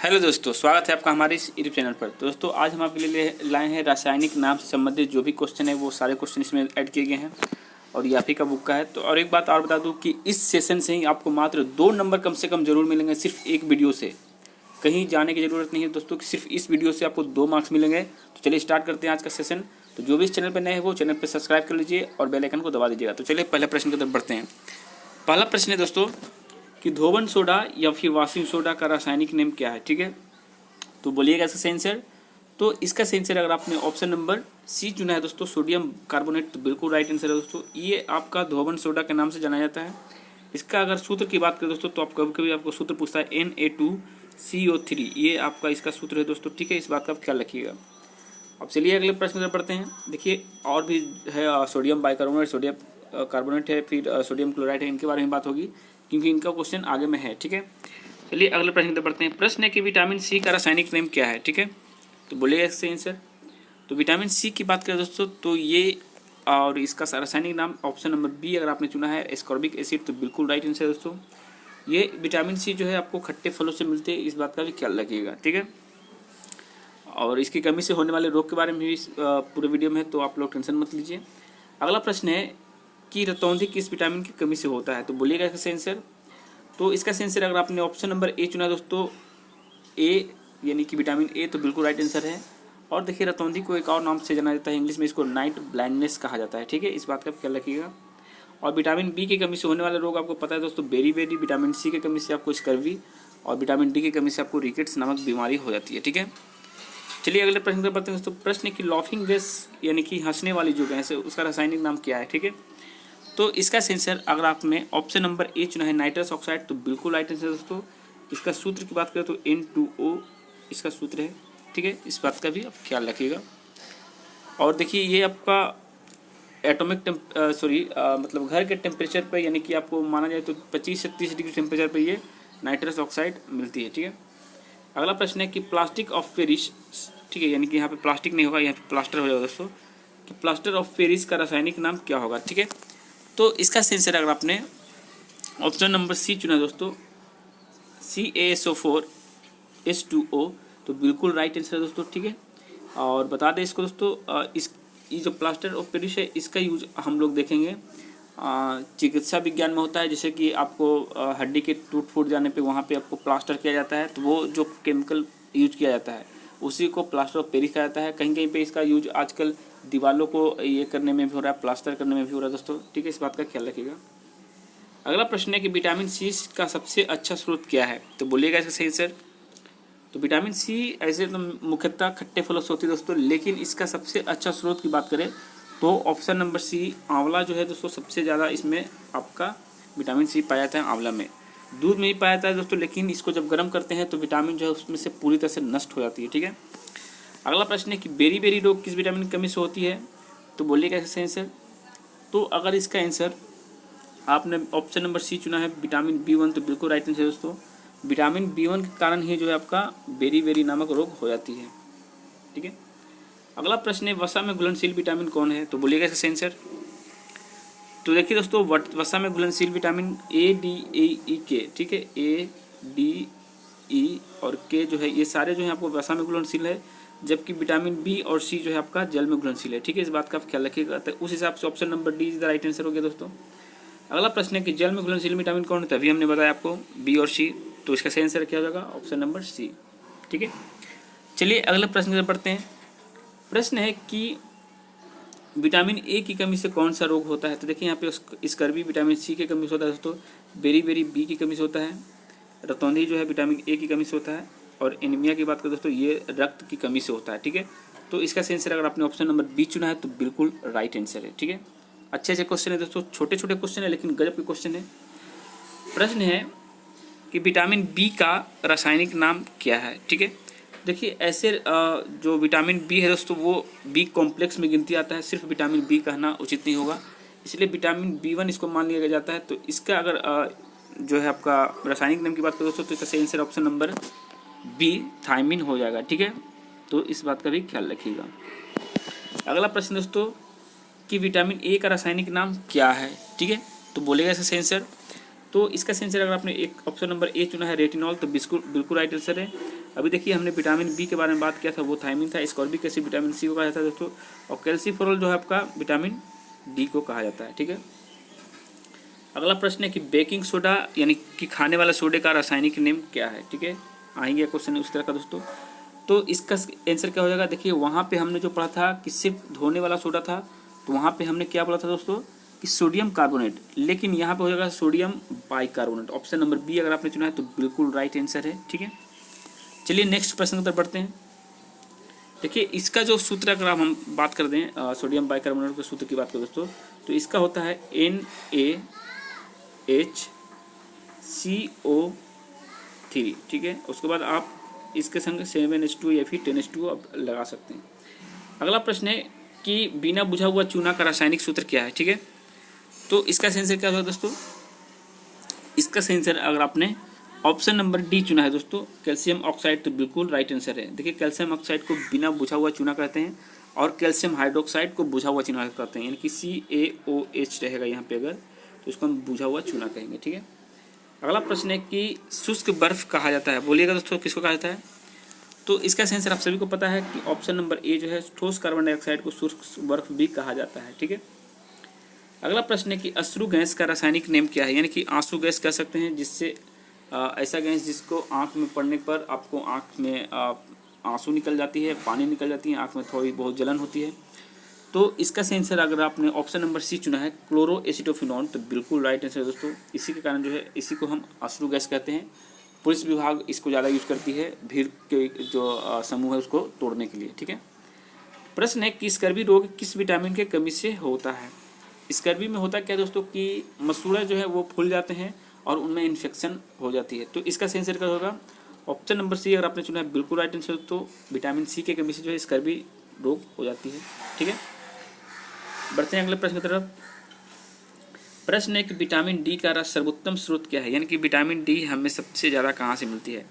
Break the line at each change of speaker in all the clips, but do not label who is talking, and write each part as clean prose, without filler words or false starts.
Hello दोस्तों, स्वागत है आपका हमारे इस यूट्यूब चैनल पर। दोस्तों आज हम आपके लिए लाए हैं रासायनिक नाम से संबंधित जो भी क्वेश्चन है वो सारे क्वेश्चन इसमें ऐड किए गए हैं और ये आप ही का बुक का है। तो और एक बात और बता दूं कि इस सेशन से ही आपको मात्र 2 नंबर कम से कम जरूर मिलेंगे, सिर्फ एक वीडियो से। कहीं जाने की ज़रूरत नहीं है दोस्तों, सिर्फ इस वीडियो से आपको 2 मार्क्स मिलेंगे। तो चलिए स्टार्ट करते हैं आज का सेशन। तो जो भी इस चैनल पर नए हैं वो चैनल पर सब्सक्राइब कर लीजिए और बेल आइकन को दबा दीजिएगा। तो चलिए पहले प्रश्न की तरफ बढ़ते हैं। पहला प्रश्न है दोस्तों कि धोवन सोडा या फिर वॉशिंग सोडा का रासायनिक नेम क्या है। ठीक है, तो बोलिएगा इसका सही आंसर। तो इसका सही आंसर अगर आपने ऑप्शन नंबर सी चुना है दोस्तों, सोडियम कार्बोनेट, तो बिल्कुल राइट आंसर है दोस्तों। ये आपका धोवन सोडा के नाम से जाना जाता है। इसका अगर सूत्र की बात करें दोस्तों, तो आप कभी कभी आपको सूत्र पूछता है Na2CO3, ये आपका इसका सूत्र है दोस्तों। ठीक है, इस बात का आप ख्याल रखिएगा। अब चलिए अगले प्रश्न पर पढ़ते हैं। देखिए और भी है, सोडियम बाइकार्बोनेट, सोडियम कार्बोनेट है, फिर सोडियम क्लोराइड है, इनके बारे में बात होगी क्योंकि इनका क्वेश्चन आगे में है। ठीक है, चलिए अगले प्रश्न पर बढ़ते हैं। प्रश्न है कि विटामिन सी का रासायनिक नेम क्या है। ठीक है, तो बोलिएगा इससे आंसर। तो विटामिन सी की बात करें दोस्तों, तो ये और इसका रासायनिक नाम ऑप्शन नंबर बी अगर आपने चुना है एस्कॉर्बिक एसिड, तो बिल्कुल राइट आंसर है दोस्तों। ये विटामिन सी जो है आपको खट्टे फलों से मिलते हैं, इस बात का भी ख्याल रखिएगा। ठीक है, और इसकी कमी से होने वाले रोग के बारे में भी पूरे वीडियो में है, तो आप लोग टेंशन मत लीजिए। अगला प्रश्न है कि रतौंधी किस विटामिन की कमी से होता है, तो बोलिएगा इसका आंसर। तो इसका आंसर अगर आपने ऑप्शन नंबर ए चुना दोस्तों, ए यानी कि विटामिन ए, तो बिल्कुल राइट आंसर है। और देखिए रतौंधी को एक और नाम से जाना जाता है, इंग्लिश में इसको नाइट ब्लाइंडनेस कहा जाता है। ठीक है, इस बात का ख्याल रखिएगा। और विटामिन बी की कमी से होने वाले रोग आपको पता है दोस्तों, बेरी, विटामिन सी की कमी से आपको स्कर्वी और विटामिन डी की कमी से आपको रिकेट्स नामक बीमारी हो जाती है। ठीक है, चलिए अगले प्रश्न पर बढ़ते हैं दोस्तों। प्रश्न है कि लॉफिंग गैस यानी कि हंसने वाली जो गैस है उसका रासायनिक नाम क्या है। ठीक है, तो इसका आंसर अगर आपने ऑप्शन नंबर ए चुना है नाइट्रस ऑक्साइड, तो बिल्कुल राइट आंसर दोस्तों। इसका सूत्र की बात करें तो N2O इसका सूत्र है। ठीक है, इस बात का भी आप ख्याल रखिएगा। और देखिए ये आपका एटॉमिक मतलब घर के टेम्परेचर पर यानी कि आपको माना जाए तो 25 से 30 डिग्री टेम्परेचर पर ये नाइट्रस ऑक्साइड मिलती है। ठीक है, अगला प्रश्न है कि प्लास्टिक ऑफ पेरिस, ठीक है, यानी कि यहाँ पे प्लास्टिक नहीं होगा, यहाँ पे प्लास्टर हो जाएगा दोस्तों, कि प्लास्टर ऑफ पेरिस का रासायनिक नाम क्या होगा। ठीक है, तो इसका आंसर अगर आपने ऑप्शन नंबर सी चुना दोस्तों, CaSO4 H2O, तो बिल्कुल राइट आंसर है दोस्तों। ठीक है, और बता दें इसको दोस्तों, ये जो प्लास्टर ऑफ पेरिस है इसका यूज हम लोग देखेंगे चिकित्सा विज्ञान में होता है। जैसे कि आपको हड्डी के टूट फूट जाने पे वहाँ पे आपको प्लास्टर किया जाता है, तो वो जो केमिकल यूज किया जाता है उसी को प्लास्टर ऑफ पेरिस कहा जाता है। कहीं कहीं पे इसका यूज आजकल दीवारों को ये करने में भी हो रहा है, प्लास्टर करने में भी हो रहा है दोस्तों। ठीक है, इस बात का ख्याल रखिएगा। अगला प्रश्न है कि विटामिन सी का सबसे अच्छा स्रोत क्या है, तो बोलिएगा इसका सही आंसर। तो विटामिन सी ऐसे तो मुख्यतः खट्टे फलों से होती है दोस्तों, लेकिन इसका सबसे अच्छा स्रोत की बात करें तो ऑप्शन नंबर सी आंवला जो है दोस्तों, सबसे ज़्यादा इसमें आपका विटामिन सी पाया जाता है आंवला में। दूध में ही पाया जाता है दोस्तों, लेकिन इसको जब गर्म करते हैं तो विटामिन जो है उसमें से पूरी तरह से नष्ट हो जाती है। ठीक है, अगला प्रश्न है कि बेरी रोग किस विटामिन की कमी से होती है, तो बोलिएगा इसका आंसर। तो अगर इसका आंसर आपने ऑप्शन नंबर सी चुना है विटामिन B1, तो बिल्कुल राइट आंसर दोस्तों। विटामिन B1 के कारण ही जो है आपका बेरी नामक रोग हो जाती है। ठीक है, अगला प्रश्न है वसा में घुलनशील विटामिन कौन है, तो बोलिएगा इसका आंसर। तो देखिए दोस्तों, वसा में घुलनशील vitamin A, D, E, K, ठीक है, A, D, E और K जो है ये सारे जो है आपको वसा में घुलनशील है, जबकि विटामिन B और C जो है आपका जल में घुलनशील है। ठीक है, इस बात का आप ख्याल रखिएगा। तो उस हिसाब से option number D is the right answer हो गया दोस्तों। अगला प्रश्न है कि जल में घुलनशील विटामिन कौन है, तभी हमने बताया आपको B और C, तो इसका सही आंसर क्या हो जाएगा, ऑप्शन नंबर सी। ठीक है, चलिए अगले प्रश्न की तरफ बढ़ते हैं। प्रश्न है कि विटामिन ए की कमी से कौन सा रोग होता है, तो देखिए यहाँ पे स्कर्वी विटामिन सी की कमी से होता है दोस्तों, बेरी बी की कमी से होता है, रतौंधी जो है विटामिन ए की कमी से होता है, और एनीमिया की बात करें दोस्तों ये रक्त की कमी से होता है। ठीक है, तो इसका सही आंसर अगर आपने ऑप्शन नंबर बी चुना है तो बिल्कुल राइट आंसर है। ठीक है, अच्छे क्वेश्चन है दोस्तों, छोटे क्वेश्चन है लेकिन गजब के क्वेश्चन है। प्रश्न है कि विटामिन बी का रासायनिक नाम क्या है। ठीक है, देखिए ऐसे जो विटामिन बी है दोस्तों वो बी कॉम्प्लेक्स में गिनती आता है, सिर्फ विटामिन बी कहना उचित नहीं होगा, इसलिए विटामिन B1 इसको मान लिया जाता है। तो इसका अगर जो है आपका रासायनिक नाम की बात करें दोस्तों, तो इसका सही answer option number B thiamine हो जाएगा। ठीक है, तो इस बात का भी ख्याल रखिएगा। अगला प्रश्न दोस्तों कि विटामिन ए का रासायनिक नाम क्या है। ठीक है, तो बोलेगा इसका सही आंसर। तो इसका सही आंसर अगर आपने एक ऑप्शन नंबर ए चुना है रेटिनॉल, तो बिल्कुल राइट आंसर है। अभी देखिए हमने विटामिन बी के बारे में बात किया था, वो थायमिन था। स्कॉर्बिक एसिड विटामिन सी को कहा जाता है दोस्तों, और कैल्सीफेरॉल जो है आपका विटामिन डी को कहा जाता है। ठीक है, अगला प्रश्न है कि बेकिंग सोडा यानी कि खाने वाला सोडे का रासायनिक नेम क्या है। ठीक है, आएंगे क्वेश्चन उस तरह का दोस्तों। तो इसका आंसर क्या हो जाएगा, देखिए वहाँ पे हमने जो पढ़ा था कि सिर्फ धोने वाला सोडा था, तो वहाँ पे हमने क्या बोला था दोस्तों कि सोडियम कार्बोनेट, लेकिन यहाँ पे हो जाएगा sodium bicarbonate. Option number B अगर आपने चुना है तो बिल्कुल राइट आंसर है। ठीक है, चलिए नेक्स्ट प्रश्न की तरफ बढ़ते हैं। देखिए इसका जो सूत्र अगर हम बात कर दें सोडियम बाइकार्बोनेट के सूत्र की बात करें दोस्तों, तो इसका होता है NaHCO3। ठीक है, उसके बाद आप इसके संग 7H2 या फिर 10H2 आप लगा सकते हैं। अगला प्रश्न है कि बिना बुझा हुआ चूना का रासायनिक सूत्र क्या है। ठीक है, तो इसका आंसर क्या होगा दोस्तों, इसका आंसर अगर आपने ऑप्शन नंबर डी चुना है दोस्तों, कैल्शियम ऑक्साइड, तो बिल्कुल राइट आंसर है। देखिए कैल्शियम ऑक्साइड को बिना बुझा हुआ चूना कहते हैं और कैल्शियम हाइड्रोक्साइड को बुझा हुआ चूना कहते हैं, यानी कि CaOH रहेगा यहाँ पे अगर, तो इसको हम बुझा हुआ चूना कहेंगे। ठीक है, अगला प्रश्न है कि शुष्क बर्फ कहा जाता है। बोलिएगा दोस्तों किसको कहा जाता है, तो इसका आंसर आप सभी को पता है कि ऑप्शन नंबर ए जो है ठोस कार्बन डाइऑक्साइड को शुष्क बर्फ भी कहा जाता है। ठीक है, अगला प्रश्न है कि अश्रु गैस का रासायनिक नेम क्या है, यानी कि आंसू गैस कह सकते हैं, जिससे ऐसा गैस जिसको आँख में पड़ने पर आपको आँख में आंसू निकल जाती है, पानी निकल जाती है, आँख में थोड़ी बहुत जलन होती है। तो इसका आंसर अगर आपने ऑप्शन नंबर सी चुना है क्लोरो एसिटोफिनॉन, तो बिल्कुल राइट आंसर है दोस्तों। इसी के कारण जो है इसी को हम अश्रु गैस कहते हैं। पुलिस विभाग इसको ज़्यादा यूज़ करती है भीड़ के जो समूह है उसको तोड़ने के लिए। ठीक है, प्रश्न है कि स्कर्वी रोग किस विटामिन के कमी से होता है। स्कर्वी में होता क्या है दोस्तों कि मसूड़ा जो है वो फूल जाते हैं और उनमें इन्फेक्शन हो जाती है। तो इसका आंसर क्या होगा, ऑप्शन नंबर सी अगर आपने चुना है बिल्कुल राइट आंसर। तो विटामिन सी के कमी से जो है स्कर्वी रोग हो जाती है। ठीक है, बढ़ते हैं अगले प्रश्न की तरफ। प्रश्न है कि विटामिन डी का सर्वोत्तम स्रोत क्या है, यानी कि विटामिन डी हमें सबसे ज़्यादा कहाँ से मिलती है।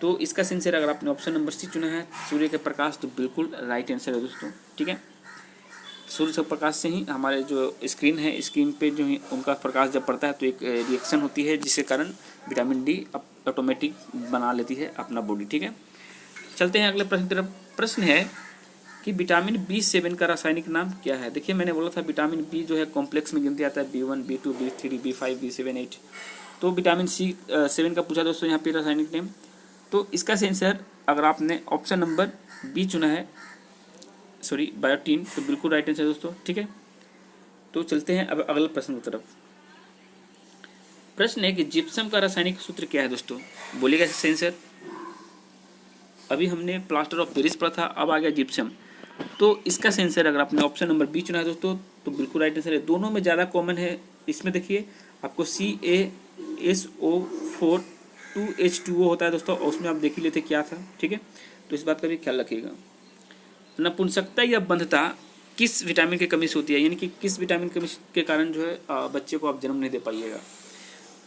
तो इसका आंसर अगर आपने ऑप्शन नंबर सी चुना है सूर्य के प्रकाश, तो बिल्कुल राइट आंसर है दोस्तों। ठीक है, सूर्य के प्रकाश से ही हमारे जो स्क्रीन है, स्क्रीन पे जो है उनका प्रकाश जब पड़ता है तो एक रिएक्शन होती है जिसके कारण विटामिन डी ऑटोमेटिक बना लेती है अपना बॉडी। ठीक है, चलते हैं अगले प्रश्न की तरफ। प्रश्न है कि विटामिन B7 का रासायनिक नाम क्या है। देखिए मैंने बोला था विटामिन बी जो है कॉम्प्लेक्स में गिनती आता है, B1 B2 B3 B5 B7 8। तो विटामिन C7 का पूछा दोस्तों यहाँ पे रासायनिक नेम। तो इसका आंसर अगर आपने ऑप्शन नंबर बी चुना है सॉरी बायोटीन, तो बिल्कुल राइट आंसर दोस्तों। ठीक है, तो चलते हैं अब अगले प्रश्न की तरफ। प्रश्न है कि जिप्सम का रासायनिक सूत्र क्या है दोस्तों, बोलिएगा इसका आंसर। अभी हमने प्लास्टर ऑफ पेरिस पढ़ा था, अब आ गया जिप्सम। तो इसका आंसर अगर आपने ऑप्शन नंबर बी चुना है दोस्तों, तो बिल्कुल राइट आंसर है। दोनों में ज़्यादा कॉमन है, इसमें देखिए आपको CaSO4 2H2O होता है दोस्तों, और उसमें आप देख ही लेते क्या था। ठीक है, तो इस बात का भी ख्याल रखिएगा। नपुंसकता या बंधता किस विटामिन की कमी से होती है, यानी कि किस विटामिन की कमी के कारण जो है बच्चे को आप जन्म नहीं दे पाइएगा।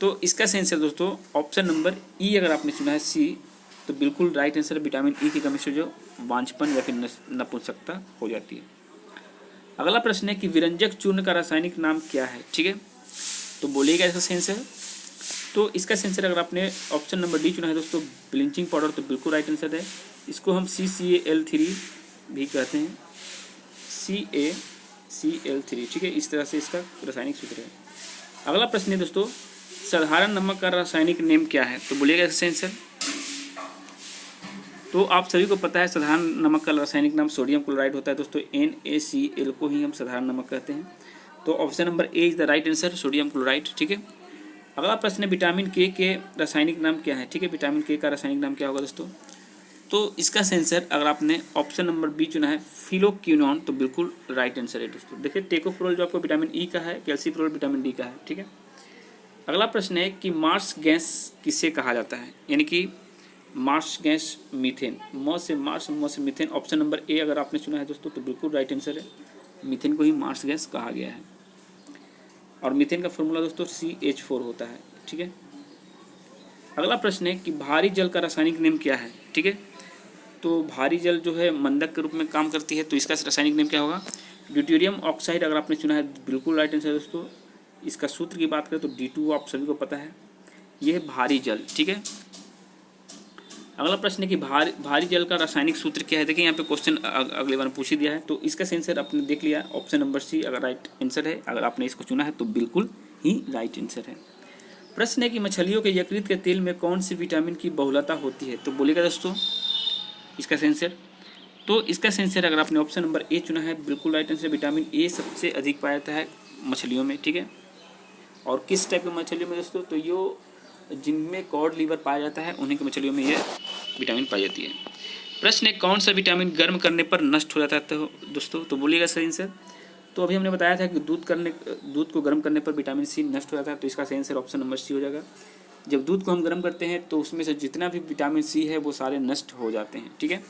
तो इसका आंसर दोस्तों ऑप्शन नंबर ई अगर आपने चुना है सी, तो बिल्कुल राइट आंसर विटामिन ई की कमी से जो वांछपन या फिर नपुंसकता हो जाती है। अगला प्रश्न है कि विरंजक चूर्ण का रासायनिक नाम क्या है। ठीक है, तो बोलिएगा इसका आंसर। तो इसका आंसर अगर आपने ऑप्शन नंबर डी चुना है दोस्तों ब्लीचिंग पाउडर, तो बिल्कुल राइट आंसर है। इसको हम CCAL3 भी कहते हैं, CaCl3। ठीक है, इस तरह से इसका रासायनिक सूत्र है। अगला प्रश्न है दोस्तों साधारण नमक का रासायनिक नेम क्या है, तो बोलिएगा इसका आंसर। तो आप सभी को पता है साधारण नमक का रासायनिक नाम सोडियम क्लोराइड होता है दोस्तों, NaCl को ही हम साधारण नमक कहते हैं। तो option number A is the right answer, sodium chloride. ठीक है, अगला प्रश्न है विटामिन के रासायनिक नाम क्या है। ठीक है, विटामिन के का रासायनिक नाम क्या होगा दोस्तों, तो इसका आंसर अगर आपने ऑप्शन नंबर बी चुना है फिलोक्विनोन, तो बिल्कुल राइट आंसर है दोस्तों। देखिए टेकोफेरोल जो आपको विटामिन ई का है, कैल्सीफेरोल विटामिन डी का है। ठीक है, अगला प्रश्न है कि मार्स गैस किसे कहा जाता है, यानी कि मार्स गैस मीथेन, मौ से मीथेन। ऑप्शन नंबर ए अगर आपने चुना है दोस्तों, तो बिल्कुल राइट आंसर है, मीथेन को ही मार्स गैस कहा गया है। और मीथेन का फॉर्मूला दोस्तों CH4 होता है। ठीक है, अगला प्रश्न है कि भारी जल का रासायनिक नेम क्या है। ठीक है, तो भारी जल जो है मंदक के रूप में काम करती है, तो इसका रासायनिक नेम क्या होगा, ड्यूटेरियम ऑक्साइड अगर आपने चुना है बिल्कुल राइट आंसर दोस्तों। इसका सूत्र की बात करें तो D2 आप सभी को पता है, ये है भारी जल। ठीक है, अगला प्रश्न है कि भारी जल का रासायनिक सूत्र क्या है। देखिए यहाँ पे क्वेश्चन अगले बार पूछ ही दिया है, तो इसका आंसर आपने देख लिया, ऑप्शन नंबर सी अगर राइट आंसर है। अगर आपने इसको चुना है तो बिल्कुल ही राइट आंसर है। प्रश्न है कि मछलियों के यकृत के तेल में कौन सी विटामिन की बहुलता होती है। तो बोलिएगा दोस्तों इसका आंसर। तो इसका आंसर अगर आपने ऑप्शन नंबर ए चुना है बिल्कुल राइट आंसर। विटामिन ए सबसे अधिक पाया जाता है मछलियों में, ठीक है। और किस टाइप की मछलियों में दोस्तों, तो यो जिनमें कॉड लीवर पाया जाता है उन्हीं की मछलियों में यह विटामिन पाई जाती है। प्रश्न है कौन सा विटामिन गर्म करने पर नष्ट हो जाता है। तो दोस्तों तो बोलिएगा सही आंसर। तो अभी हमने बताया था कि दूध को गर्म करने पर विटामिन सी नष्ट हो जाता है, तो इसका सही आंसर ऑप्शन नंबर सी हो जाएगा। जब दूध को हम गर्म करते हैं तो उसमें से जितना भी विटामिन सी है वो सारे नष्ट हो जाते हैं, ठीक है।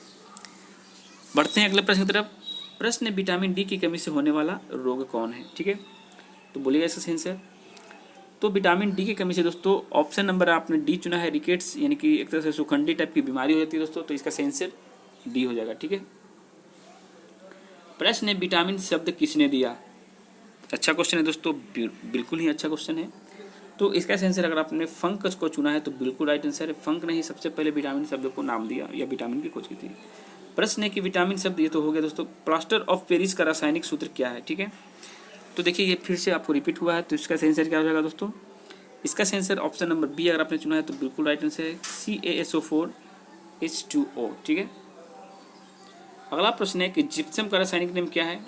बढ़ते हैं अगले प्रश्न की तरफ। प्रश्न है विटामिन डी की कमी से होने वाला रोग कौन है, ठीक है। तो बोलिएगा इसका सही आंसर। तो विटामिन डी की कमी से दोस्तों ऑप्शन नंबर आपने डी चुना है, रिकेट्स यानी कि एक तरह से सुखंडी टाइप की बीमारी हो जाती है दोस्तों, तो इसका सही आंसर डी हो जाएगा, ठीक है। प्रश्न है विटामिन शब्द किसने दिया। अच्छा क्वेश्चन है दोस्तों, बिल्कुल ही अच्छा क्वेश्चन है। तो इसका आंसर अगर आपने फंक को चुना है तो बिल्कुल राइट आंसर है। फंक ने ही सबसे पहले विटामिन शब्द को नाम दिया या विटामिन की खोज की थी। प्रश्न है कि विटामिन शब्द ये तो हो गया दोस्तों। प्लास्टर ऑफ पेरिस का रासायनिक सूत्र क्या है, ठीक है। तो देखिए ये फिर से आपको रिपीट हुआ है, तो इसका आंसर क्या हो जाएगा दोस्तों। इसका आंसर ऑप्शन नंबर बी अगर आपने चुना है तो बिल्कुल राइट आंसर है, CaSO4H2O, ठीक है। अगला प्रश्न है कि जिप्सम का रासायनिक नाम क्या है।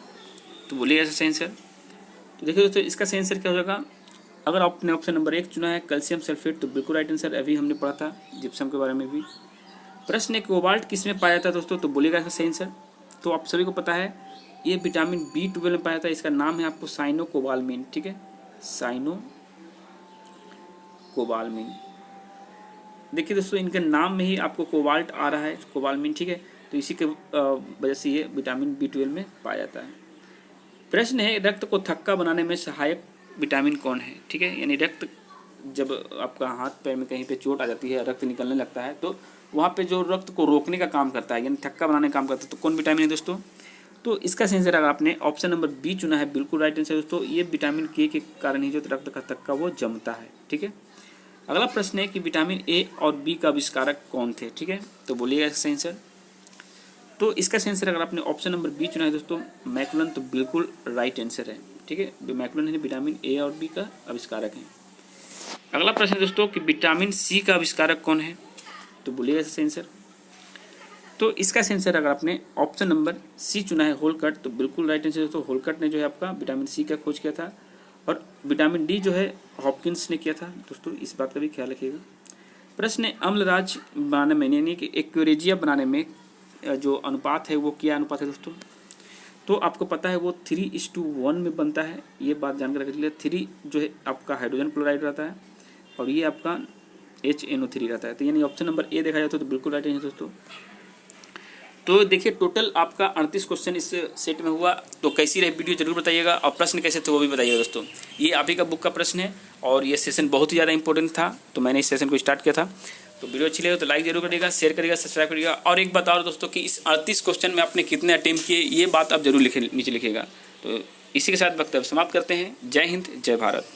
तो बोलिए ऐसा आंसर। तो देखिए दोस्तों इसका आंसर क्या हो जाएगा। अगर आपने ऑप्शन नंबर 1 चुना है कैल्शियम सल्फेट, तो बिल्कुल राइट आंसर। अभी हमने पढ़ा था जिप्सम के बारे में भी। प्रश्न है कोबाल्ट किस में पाया जाता है दोस्तों। तो बोलिएगा इसका सही आंसर। तो आप सभी को पता है ये विटामिन B12 में पाया जाता है। इसका नाम है आपको साइनोकोबाल्मिन, ठीक है, साइनोकोबाल्मिन। देखिए दोस्तों इनके नाम में ही आपको कोबाल्ट आ रहा है, कोबाल्मिन, ठीक है। तो इसी के वजह से ये विटामिन B12 में पाया जाता है। प्रश्न है रक्त को थक्का बनाने में सहायक विटामिन कौन है, ठीक है। यानी रक्त जब आपका हाथ पैर में कहीं पे चोट आ जाती है, रक्त निकलने लगता है, तो वहाँ पे जो रक्त को रोकने का काम करता है यानी थक्का बनाने का काम करता है, तो कौन विटामिन है दोस्तों। तो इसका आंसर अगर आपने ऑप्शन नंबर बी चुना है बिल्कुल राइट आंसर दोस्तों। ये विटामिन के कारण ही जो रक्त का थक्का वो जमता है, ठीक है। अगला प्रश्न है कि विटामिन ए और बी का आविष्कारक कौन थे, ठीक है। तो बोलिएगा इसका आंसर। तो इसका आंसर अगर आपने ऑप्शन नंबर बी चुना है दोस्तों मैकुलन, तो बिल्कुल राइट आंसर है, ठीक है। मैकुलन है विटामिन ए और बी का आविष्कारक है। अगला प्रश्न है दोस्तों कि विटामिन सी का आविष्कारक कौन है। तो बोलिएगा इसका आंसर। तो इसका आंसर अगर आपने ऑप्शन नंबर सी चुना है होलकट, तो बिल्कुल राइट आंसर दोस्तों। होलकट ने जो है आपका विटामिन सी का खोज किया था, और विटामिन डी जो है हॉपकिंस ने किया था दोस्तों, इस बात का भी ख्याल रखिएगा। प्रश्न है अम्लराज बनाने में यानी कि एक्वेरेजिया बनाने में जो अनुपात है वो क्या अनुपात है दोस्तों। तो आपको पता है वो 3:1 में बनता है। ये बात जानकर रख लीजिए। 3 जो है आपका हाइड्रोजन क्लोराइड रहता है और ये आपका HNO3 रहता है। तो यानी ऑप्शन नंबर ए देखा जाए तो बिल्कुल राइट है दोस्तों। तो देखिए टोटल आपका 38 क्वेश्चन इस सेट में हुआ। तो कैसी रही वीडियो जरूर बताइएगा, और प्रश्न कैसे थे वो भी बताइएगा दोस्तों। ये आप ही का बुक का प्रश्न है और ये सेशन बहुत ही ज़्यादा इंपॉर्टेंट था, तो मैंने इस सेशन को स्टार्ट किया था। तो वीडियो अच्छी लगे तो लाइक जरूर करिएगा, शेयर करिएगा, सब्सक्राइब करिएगा। और एक बात और दोस्तों कि इस 38 क्वेश्चन में आपने कितने अटेम्प्ट किए ये बात आप जरूर नीचे लिखिएगा। तो इसी के साथ वक्तव्य समाप्त करते हैं। जय हिंद, जय भारत।